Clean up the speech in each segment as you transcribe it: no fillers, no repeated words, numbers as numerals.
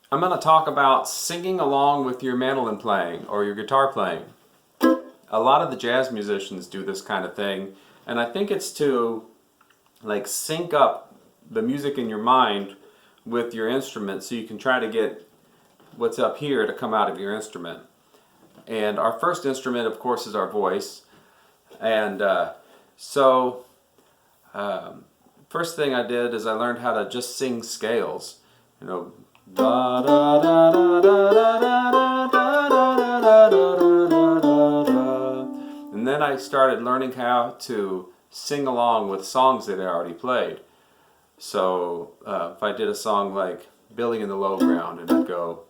I'm going to talk about singing along with your mandolin playing or your guitar playing. A lot of the jazz musicians do this kind of thing, and I think it's to like sync up the music in your mind with your instrument so you can try to get what's up here to come out of your instrument. And our first instrument, of course, is our voice. And so first thing I did is I learned how to just sing scales. You know, da da da da da da da da da da da da. And then I started learning how to sing along with songs that I already played. So if I did a song like Billy in the Low Ground, and I'd go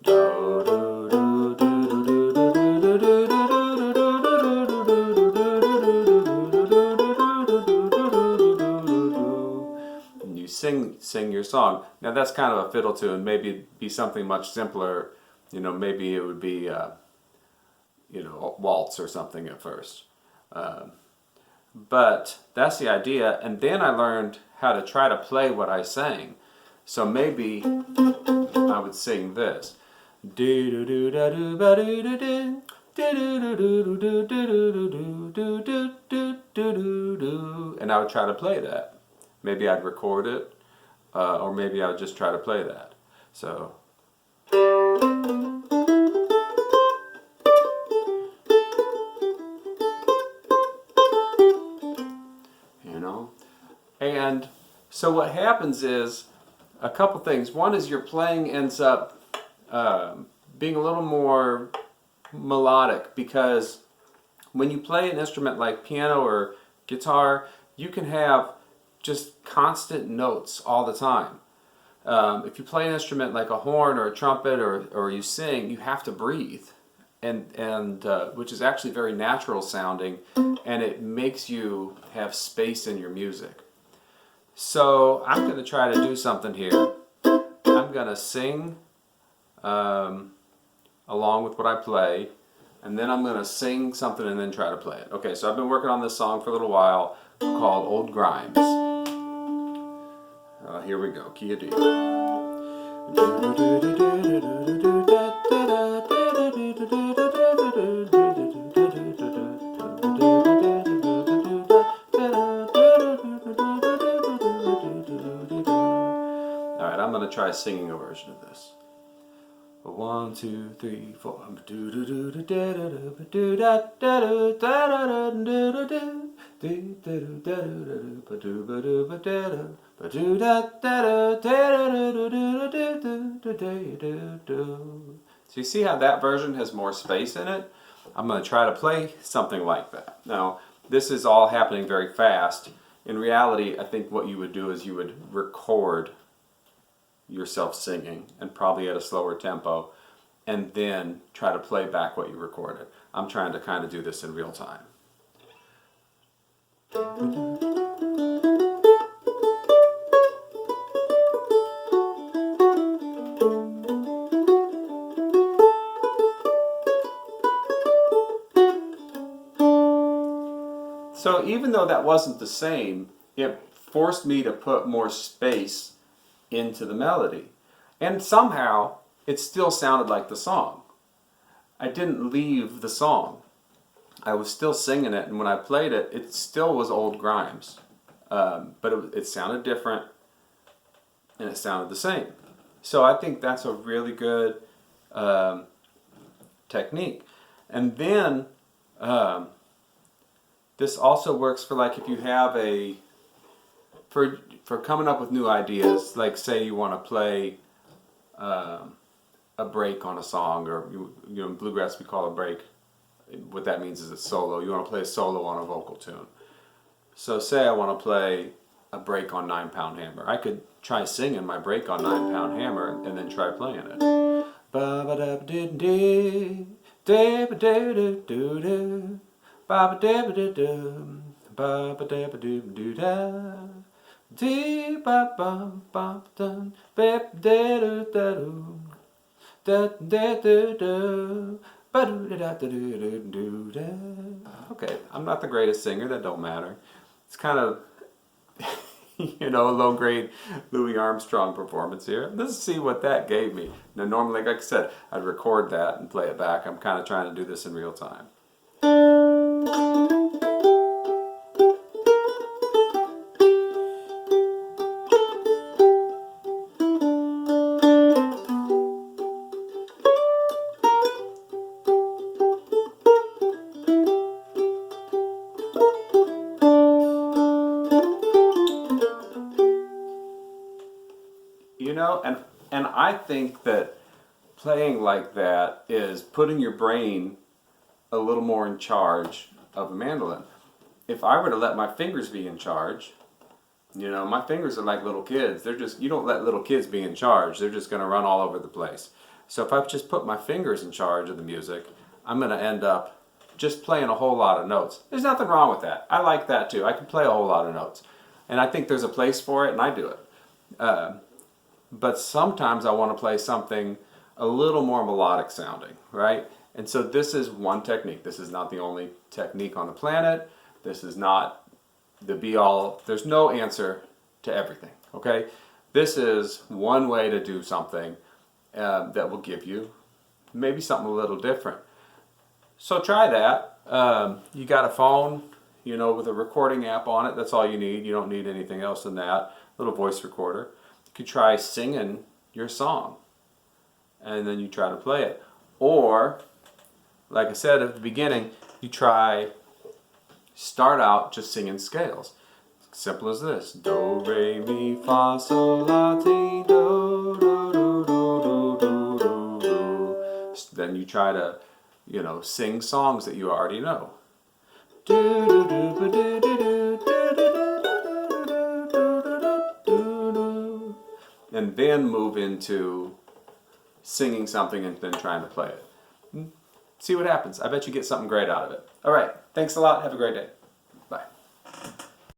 do do do do do do do do. Sing your song. Now that's kind of a fiddle tune. Maybe it'd be something much simpler. You know, maybe it would be you know, a waltz or something at first. But that's the idea. And then I learned how to try to play what I sang. So maybe I would sing this. And I would try to play that. Maybe I'd record it, or maybe I would just try to play that. So, you know. And so what happens is a couple things. One is your playing ends up being a little more melodic, because when you play an instrument like piano or guitar, you can have just constant notes all the time. If you play an instrument like a horn or a trumpet or you sing, you have to breathe, and which is actually very natural sounding, and it makes you have space in your music. So I'm going to try to do something here. I'm going to sing along with what I play, and then I'm going to sing something and then try to play it. Okay, so I've been working on this song for a little while called Old Grimes. Here we go, key of D. Alright, I'm going to try singing a version of this. 1, 2, 3, 4. So you see how that version has more space in it? I'm going to try to play something like that. Now, this is all happening very fast. In reality, I think what you would do is you would record yourself singing, and probably at a slower tempo, and then try to play back what you recorded. I'm trying to kind of do this in real time. So even though that wasn't the same, it forced me to put more space into the melody. And somehow, it still sounded like the song. I didn't leave the song. I was still singing it, and when I played it, it still was Old Grimes. But it sounded different, and it sounded the same. So I think that's a really good technique. And then, this also works for, like, if you have for coming up with new ideas, like say you want to play a break on a song, or you know, in bluegrass we call a break. What that means is a solo. You want to play a solo on a vocal tune. So say I want to play a break on 9 Pound Hammer. I could try singing my break on 9 Pound Hammer and then try playing it. Ba ba da da da da ba da da da da ba ba da da da ba ba da da da. Dee ba ba ba dun ba da da da da da da da ba da da da da da. Okay, I'm not the greatest singer. That don't matter. It's kind of you know, low grade Louis Armstrong performance here. Let's see what that gave me. Now normally, like I said, I'd record that and play it back. I'm kind of trying to do this in real time. You know, and I think that playing like that is putting your brain a little more in charge of a mandolin. If I were to let my fingers be in charge, you know, my fingers are like little kids. They're just, you don't let little kids be in charge. They're just going to run all over the place. So if I just put my fingers in charge of the music, I'm going to end up just playing a whole lot of notes. There's nothing wrong with that. I like that too. I can play a whole lot of notes. And I think there's a place for it, and I do it. But sometimes I want to play something a little more melodic sounding, right? And so this is one technique. This is not the only technique on the planet. This is not the be-all. There's no answer to everything, okay? This is one way to do something that will give you maybe something a little different. So try that. You got a phone, you know, with a recording app on it. That's all you need. You don't need anything else than that. Little voice recorder. You could try singing your song, and then you try to play it. Or, like I said at the beginning, you start out just singing scales. Simple as this. Do, re, mi, fa, sol, la, ti, do, do, do, do, do, do, do. Then you try to, you know, sing songs that you already know. Do, do, do, ba, do, do, do, do, do, do. And then move into singing something and then trying to play it. See what happens. I bet you get something great out of it. All right. Thanks a lot. Have a great day.